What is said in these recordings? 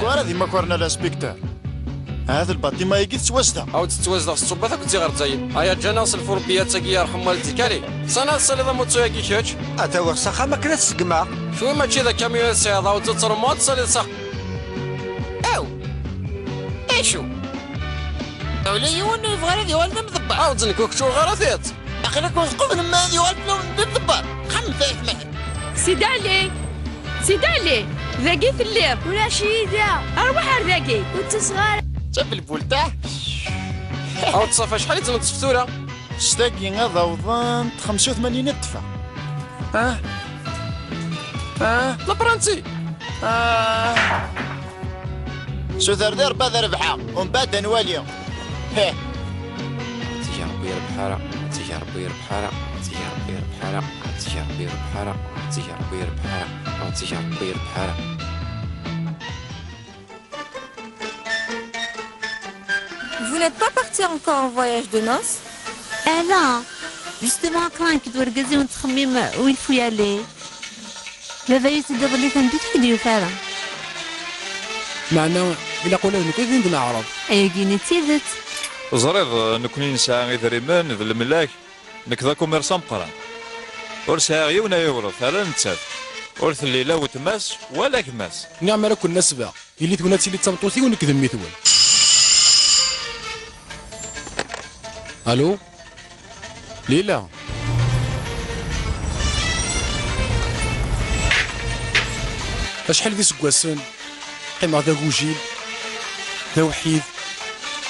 كوارا ديما كورنا الانسبكتور. هذا الباطي ما يجي تتوزد او تتوزد في الصوبه كنتي غير تزين هيا جانا نصل الفوربيات تاكي يرحم والدي كالي سنه الصلي ضمو تسويكي كيتش اتا وسخه ما كنت تسقما شوي ماشي ذا كاميون سياده وتترمى تصلي صح او ايشو ولي وني فغير دي والد مضبع او تنكوك شو غرثيت اخي كون سقوف لما دي والد مضبع خمسة متر سيد علي ذاقي في الليل ولا شيدا اروح ذاقي وانت صغار شاف البول تاعه او تصافى شحال تنط الفتوره شتاقي غاضا وظن 85 دفع. لابرانتي شو ذردير بدا ربحة ومن بعد نواليو. هيه تيجي ربي ربحارة تيجي ربي ربحارة تيجي ربي ربحارة تيجي ربي ربحارة تيجي ربي ربحارة تيجي ربي ربحارة. Vous n'êtes pas parti encore en voyage de noces? لا justement كان كي تورقزي ونتخمم وين فو يالي دابا يتدبر لي تنديت في ديوفارا معنا إلا قولنا نكون ذي نعرض أيقيني تيدت زريض نكوني نسعى إذريمان ذا الملاك نكذا كوميرسان مقران ور ساعة يونا يورث على نتساب ورث الليلة وتماس ولا كماس نعم راه كنا سبع اللي توناتي اللي تمطوثي ونكذب مثول. الو ليلى اشحال ذي سكواسن قيمة ذا كوجيل ذا وحيد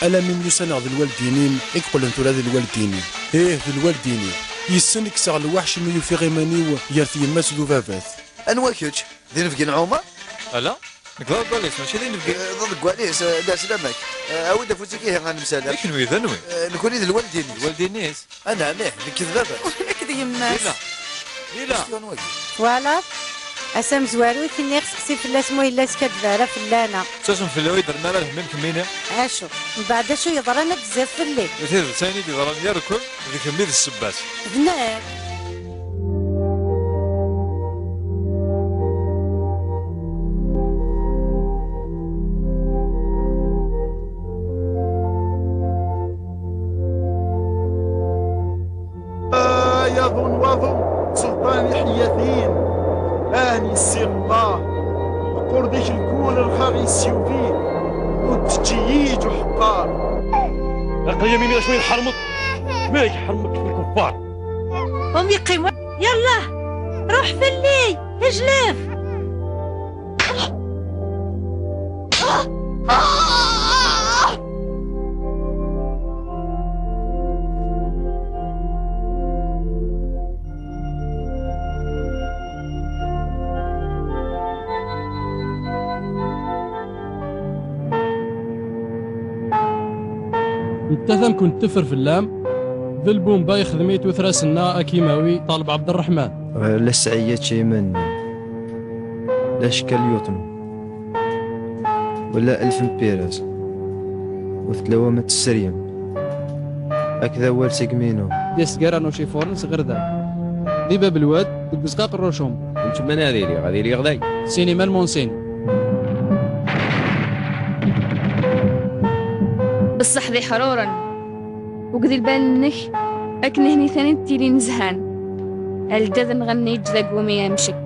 الا من سنة ذي الوالدينين يقول انتو ذي الوالدينين ذي الوالدينين يسن يكسر الوحش من يفي غيماني يرثي يماس ذو فافاث انوا كيوتش ذي نفقي نعومه ألا نكذا كواليس ماشي ذي نفقي ضد كواليس لا سلامك اود فوتي كيه غنمسالك لكن ويذا نوي نكون ذي الوالدين والدينيس انا ميه نكذب بابا هكذا يماس ليلى فوالا اسام زوارو كي خصي فلاس مو الا سكدفاره فلانا ساسم في اللوي درنا له من كمينه اشو من بعد شو يضرنا بزاف في الليل مثل ثاني دي ضرب يركب ذيك ميد السباس هناك يا ذو الوضو سلطان الحياثين اني السي الله قرديك الكون الخاغي السيوفين وتجيج وحقار اقل يميني شوي نحرمط ما يحرمك في الكفار هم يقيموا يلا روح في اللي اجلاف التثم كنت تفر في اللام ذا البومبا يخدميت وثراسنا أكيماوي طالب عبد الرحمن لا سعية شي من لا شكال يوتن ولا ألف بيراز وثلاوة السريم هكذا هو سيكمينو دي سكارا نو شي فورن صغر ذا دي باب الواد دي بزقاق الروشوم انت من هذه لي غداي سينما المونسين بصح ذي حرورا وقذي البال نك أكن هني ثاني تيلي نزهان الجذ نغني جذق ومي يمشك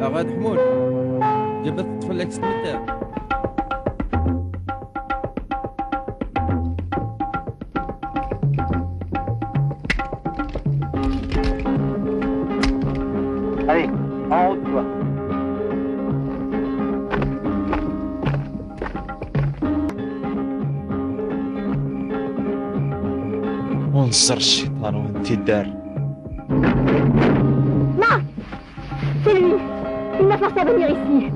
أغاد حمود جبت تفلك ستمتع Allez, en haut de toi. ونصر الشيطان وانت الدار Non, c'est lui. Il m'a forcé à venir ici.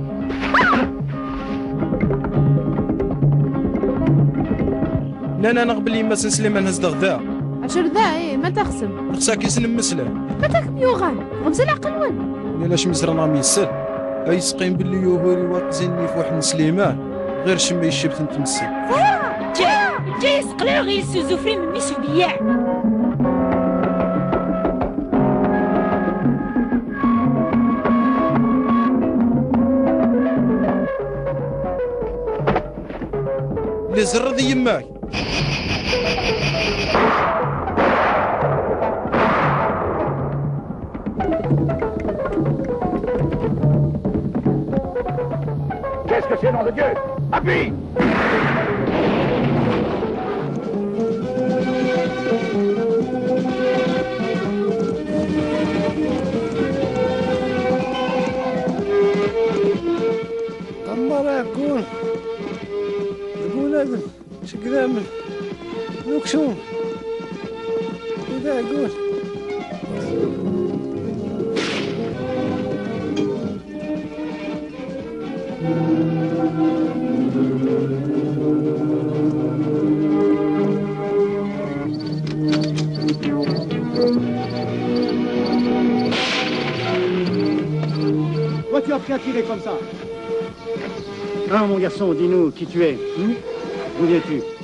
لا نقبل يما سن سليمان هز غدا عشر ذا ايه ما تخصم نقصاك يسن مسلا ما تخم يوغان غمز العقل وين لا شمسرا راه ميسل اي سقيم باللي يوهوري واقزيني في واحد سليمان غير شمي الشبت نتمسي جاي يسقلو غير السوزوفري من ميس وبياع. اللي زرد يماك Qu'est-ce que c'est, nom de Dieu? Appuie! أما يكون هذا شكرا نكشون إذا أقول Toi, tu as pris à tirer comme ça. Hein, mon garçon, dis-nous qui tu es. D'où viens-tu?